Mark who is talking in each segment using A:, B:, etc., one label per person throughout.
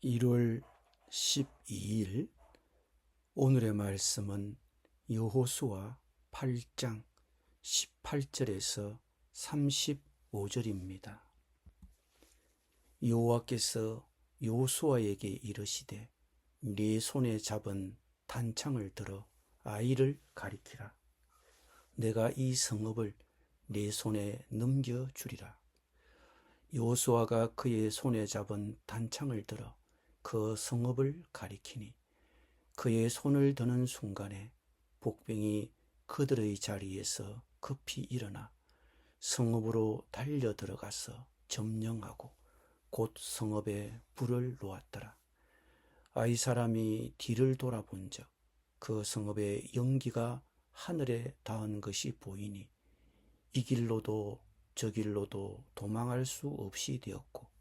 A: 1월 12일 오늘의 말씀은 여호수아 8장 18절에서 35절입니다. 여호와께서 여호수아에게 이르시되 네 손에 잡은 단창을 들어 아이를 가리키라. 내가 이 성읍을 네 손에 넘겨주리라. 여호수아가 그의 손에 잡은 단창을 들어 그 성읍을 가리키니 그의 손을 드는 순간에 복병이 그들의 자리에서 급히 일어나 성읍으로 달려 들어가서 점령하고 곧 성읍에 불을 놓았더라. 아이 사람이 뒤를 돌아본즉 그 성읍의 연기가 하늘에 닿은 것이 보이니 이 길로도 저 길로도 도망할 수 없이 되었고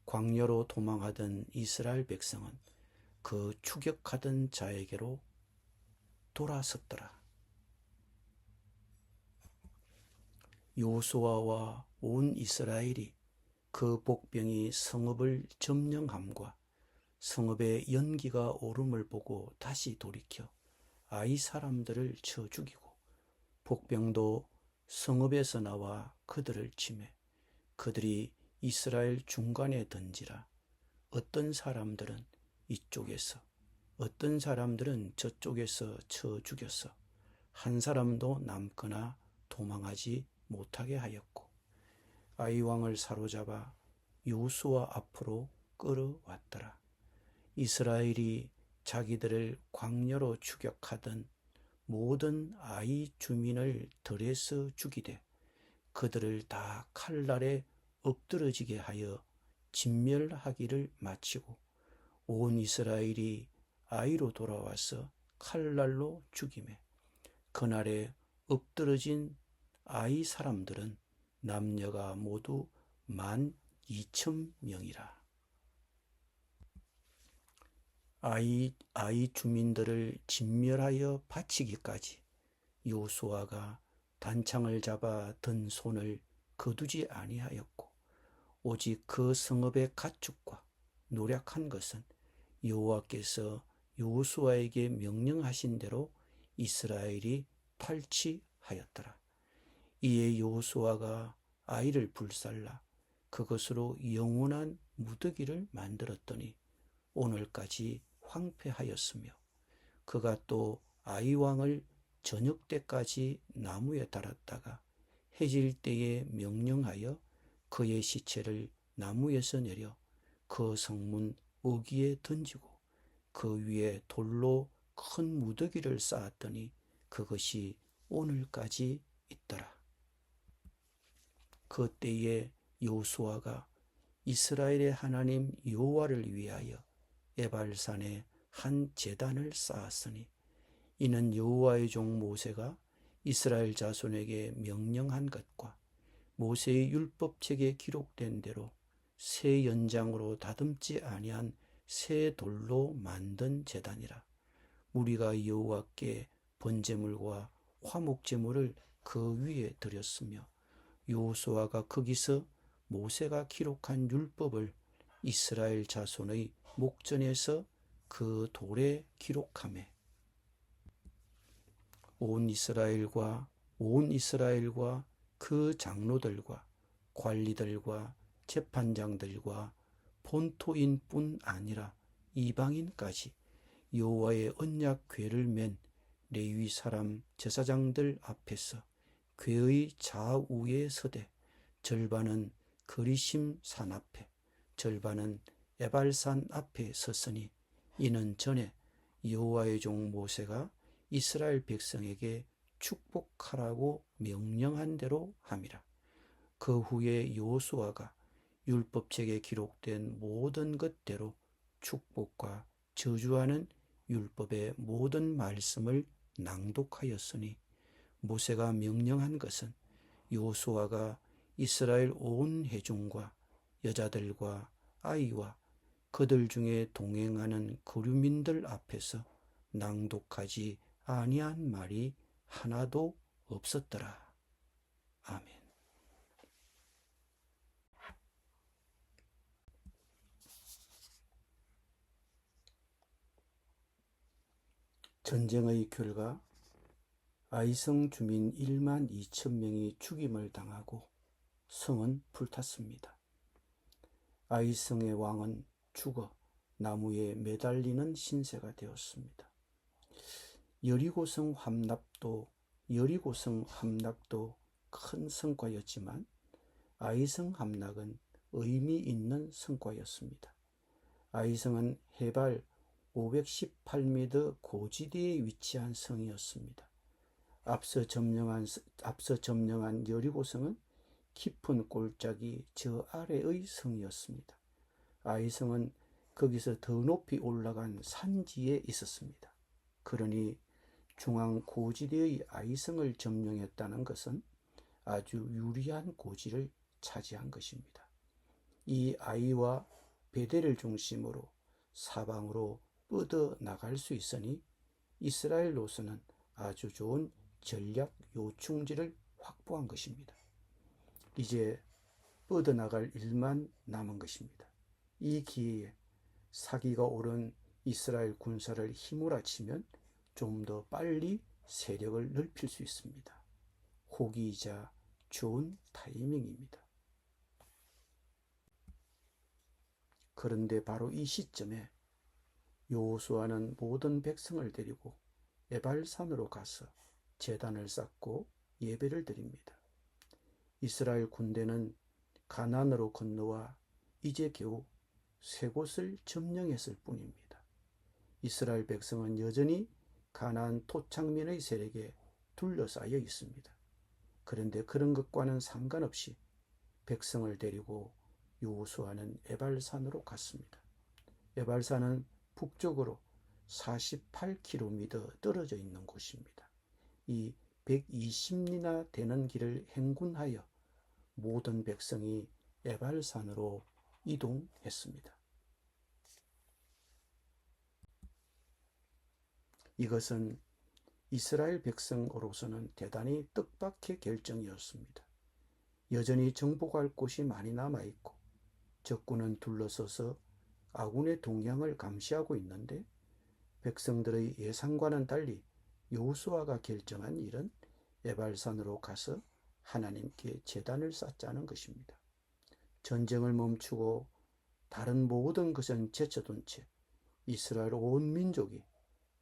A: 광야로 도망하던 이스라엘 백성은 그 추격하던 자에게로 돌아섰더라. 여호수아와 온 이스라엘이 그 복병이 성읍을 점령함과 성읍의 연기가 오름을 보고 다시 돌이켜 아이 사람들을 쳐 죽이고 복병도 성읍에서 나와 그들을 치매 그들이 이스라엘 중간에 던지라. 어떤 사람들은 이쪽에서 어떤 사람들은 저쪽에서 쳐 죽였어 한 사람도 남거나 도망하지 못하게 하였고 아이 왕을 사로잡아 여호수아 앞으로 끌어왔더라. 이스라엘이 자기들을 광야로 추격하던 모든 아이 주민을 들에서 죽이되 그들을 다 칼날에 엎드러지게 하여 진멸하기를 마치고 온 이스라엘이 아이로 돌아와서 칼날로 죽이매 그날에 엎드러진 아이 사람들은 남녀가 모두 12,000명이라. 아이 주민들을 진멸하여 바치기까지 여호수아가 단창을 잡아 든 손을 거두지 아니하였고 오직 그 성읍의 가축과 노력한 것은 여호와께서 여호수아에게 명령하신 대로 이스라엘이 탈취하였더라. 이에 여호수아가 아이를 불살라 그것으로 영원한 무더기를 만들었더니 오늘까지 황폐하였으며 그가 또 아이 왕을 저녁 때까지 나무에 달았다가 해질 때에 명령하여 그의 시체를 나무에서 내려 그 성문 어귀에 던지고 그 위에 돌로 큰 무더기를 쌓았더니 그것이 오늘까지 있더라. 그 때에 여호수아가 이스라엘의 하나님 여호와를 위하여 에발산에 한 제단을 쌓았으니 이는 여호와의 종 모세가 이스라엘 자손에게 명령한 것과 모세의 율법책에 기록된 대로 새 연장으로 다듬지 아니한 새 돌로 만든 제단이라. 우리가 여호와께 번제물과 화목제물을 그 위에 드렸으며 여호수아가 거기서 모세가 기록한 율법을 이스라엘 자손의 목전에서 그 돌에 기록하매 온 이스라엘과 그 장로들과 관리들과 재판장들과 본토인뿐 아니라 이방인까지 여호와의 언약 궤를 맨 레위 사람 제사장들 앞에서 궤의 좌우에 서되 절반은 그리심 산 앞에 절반은 에발산 앞에 섰으니 이는 전에 여호와의 종 모세가 이스라엘 백성에게 축복하라고 명령한 대로 함이라. 그 후에 여호수아가 율법책에 기록된 모든 것대로 축복과 저주하는 율법의 모든 말씀을 낭독하였으니 모세가 명령한 것은 여호수아가 이스라엘 온 회중과 여자들과 아이와 그들 중에 동행하는 거류민들 앞에서 낭독하지 아니한 말이 하나도 없었더라. 아멘. 전쟁의 결과 아이성 주민 1만 2천 명이 죽임을 당하고 성은 불탔습니다. 아이성의 왕은 죽어 나무에 매달리는 신세가 되었습니다. 여리고성 함락도 큰 성과였지만 아이성 함락은 의미 있는 성과였습니다. 아이성은 해발 518m 고지대에 위치한 성이었습니다. 앞서 점령한 여리고성은 깊은 골짜기 저 아래의 성이었습니다. 아이성은 거기서 더 높이 올라간 산지에 있었습니다. 그러니 중앙 고지대의 아이성을 점령했다는 것은 아주 유리한 고지를 차지한 것입니다. 이 아이와 베델을 중심으로 사방으로 뻗어 나갈 수 있으니 이스라엘로서는 아주 좋은 전략 요충지를 확보한 것입니다. 이제 뻗어나갈 일만 남은 것입니다. 이 기회에 사기가 오른 이스라엘 군사를 휘몰아치면 좀 더 빨리 세력을 넓힐 수 있습니다. 호기이자 좋은 타이밍입니다. 그런데 바로 이 시점에 여호수아는 모든 백성을 데리고 에발산으로 가서 제단을 쌓고 예배를 드립니다. 이스라엘 군대는 가나안으로 건너와 이제 겨우 세 곳을 점령했을 뿐입니다. 이스라엘 백성은 여전히 가나안 토착민의 세력에 둘러싸여 있습니다. 그런데 그런 것과는 상관없이 백성을 데리고 여호수아는 에발산으로 갔습니다. 에발산은 북쪽으로 48km 떨어져 있는 곳입니다. 이 120리나 되는 길을 행군하여 모든 백성이 에발산으로 이동했습니다. 이것은 이스라엘 백성으로서는 대단히 뜻밖의 결정이었습니다. 여전히 정복할 곳이 많이 남아있고 적군은 둘러서서 아군의 동향을 감시하고 있는데 백성들의 예상과는 달리 여호수아가 결정한 일은 에발산으로 가서 하나님께 제단을 쌓자는 것입니다. 전쟁을 멈추고 다른 모든 것은 제쳐둔 채 이스라엘 온 민족이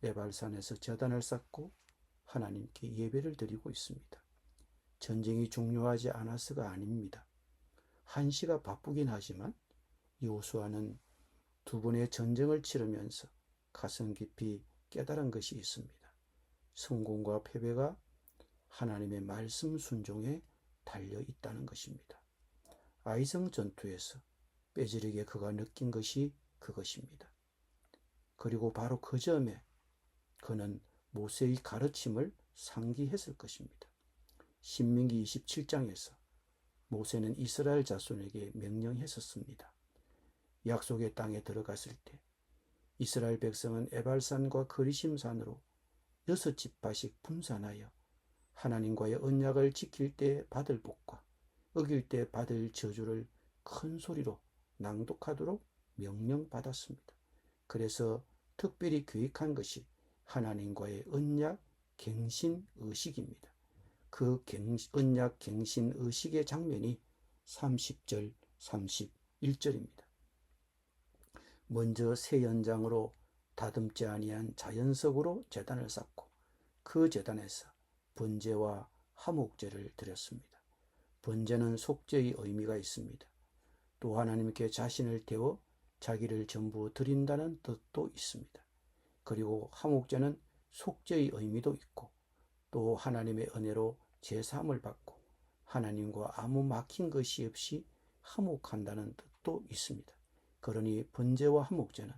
A: 에발산에서 제단을 쌓고 하나님께 예배를 드리고 있습니다. 전쟁이 중요하지 않아서가 아닙니다. 한시가 바쁘긴 하지만 여호수아는 두 번의 전쟁을 치르면서 가슴 깊이 깨달은 것이 있습니다. 성공과 패배가 하나님의 말씀 순종에 달려 있다는 것입니다. 아이성 전투에서 빼지르게 그가 느낀 것이 그것입니다. 그리고 바로 그 점에 그는 모세의 가르침을 상기했을 것입니다. 신명기 27장에서 모세는 이스라엘 자손에게 명령했었습니다. 약속의 땅에 들어갔을 때 이스라엘 백성은 에발산과 그리심산으로 6지파씩 분산하여 하나님과의 언약을 지킬 때 받을 복과 어길 때 받을 저주를 큰 소리로 낭독하도록 명령받았습니다. 그래서 특별히 계획한 것이 하나님과의 언약 갱신 의식입니다. 그 언약 갱신 의식의 장면이 30절, 31절입니다. 먼저 새 연장으로 다듬지 아니한 자연석으로 제단을 쌓고 그 제단에서 번제와 화목제를 드렸습니다. 번제는 속죄의 의미가 있습니다. 또 하나님께 자신을 태워 자기를 전부 드린다는 뜻도 있습니다. 그리고 화목제는 속죄의 의미도 있고 또 하나님의 은혜로 제사함을 받고 하나님과 아무 막힌 것이 없이 화목한다는 뜻도 있습니다. 그러니 번제와 화목제는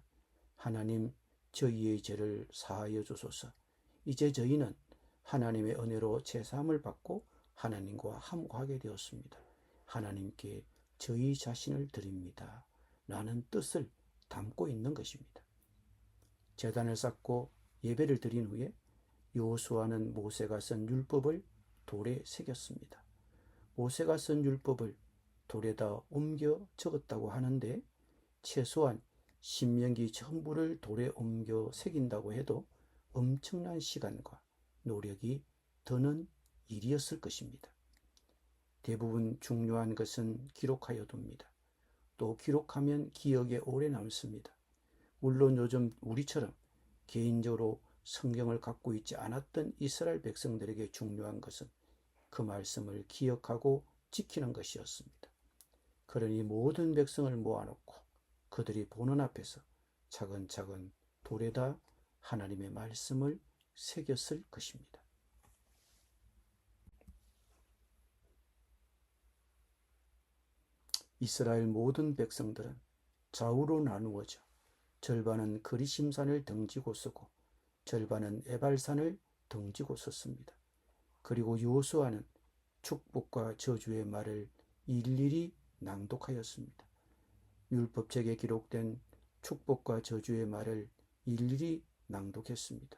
A: 하나님 저희의 죄를 사하여 주소서. 이제 저희는 하나님의 은혜로 제사함을 받고 하나님과 화목하게 되었습니다. 하나님께 저희 자신을 드립니다. 라는 뜻을 담고 있는 것입니다. 제단을 쌓고 예배를 드린 후에 여호수아는 모세가 쓴 율법을 돌에 새겼습니다. 모세가 쓴 율법을 돌에다 옮겨 적었다고 하는데 최소한 신명기 전부를 돌에 옮겨 새긴다고 해도 엄청난 시간과 노력이 드는 일이었을 것입니다. 대부분 중요한 것은 기록하여 둡니다. 또 기록하면 기억에 오래 남습니다. 물론 요즘 우리처럼 개인적으로 성경을 갖고 있지 않았던 이스라엘 백성들에게 중요한 것은 그 말씀을 기억하고 지키는 것이었습니다. 그러니 모든 백성을 모아놓고 그들이 보는 앞에서 차근차근 돌에다 하나님의 말씀을 새겼을 것입니다. 이스라엘 모든 백성들은 좌우로 나누어져 절반은 그리심산을 등지고 서고 절반은 에발산을 등지고 섰습니다. 그리고 여호수아는 축복과 저주의 말을 일일이 낭독하였습니다. 율법책에 기록된 축복과 저주의 말을 일일이 낭독했습니다.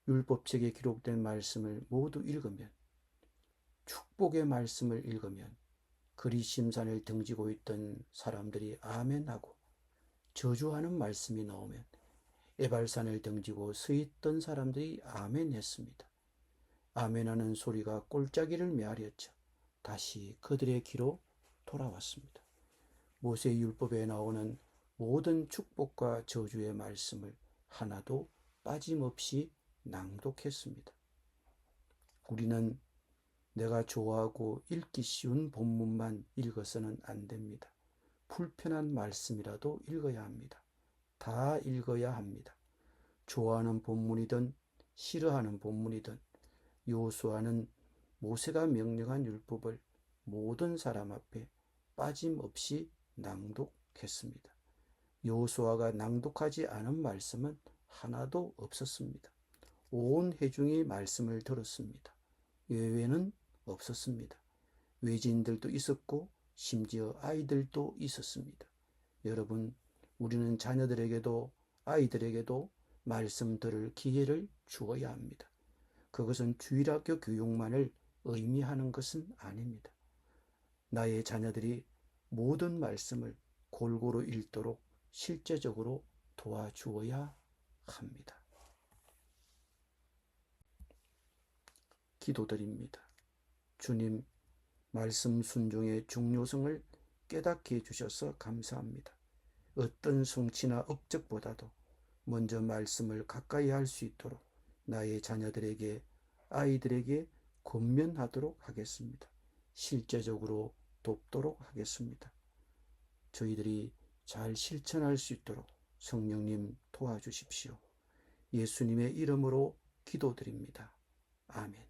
A: 율법책에 기록된 말씀을 모두 읽으면, 축복의 말씀을 읽으면 그리심산을 등지고 있던 사람들이 아멘하고, 저주하는 말씀이 나오면 에발산을 등지고 서 있던 사람들이 아멘했습니다. 아멘하는 소리가 골짜기를 메아렸죠. 다시 그들의 귀로 돌아왔습니다. 모세 율법에 나오는 모든 축복과 저주의 말씀을 하나도 빠짐없이 낭독했습니다. 우리는 내가 좋아하고 읽기 쉬운 본문만 읽어서는 안 됩니다. 불편한 말씀이라도 읽어야 합니다. 다 읽어야 합니다. 좋아하는 본문이든 싫어하는 본문이든 여호수아는 모세가 명령한 율법을 모든 사람 앞에 빠짐없이 낭독했습니다. 여호수아가 낭독하지 않은 말씀은 하나도 없었습니다. 온 회중이 말씀을 들었습니다. 외외는 없었습니다. 외지인들도 있었고 심지어 아이들도 있었습니다. 여러분, 우리는 자녀들에게도 아이들에게도 말씀 들을 기회를 주어야 합니다. 그것은 주일학교 교육만을 의미하는 것은 아닙니다. 나의 자녀들이 모든 말씀을 골고루 읽도록 실제적으로 도와주어야 합니다. 기도드립니다. 주님, 말씀 순종의 중요성을 깨닫게 해주셔서 감사합니다. 어떤 성취나 업적보다도 먼저 말씀을 가까이 할 수 있도록 나의 자녀들에게, 아이들에게 권면하도록 하겠습니다. 실제적으로 돕도록 하겠습니다. 저희들이 잘 실천할 수 있도록 성령님 도와주십시오. 예수님의 이름으로 기도드립니다. 아멘.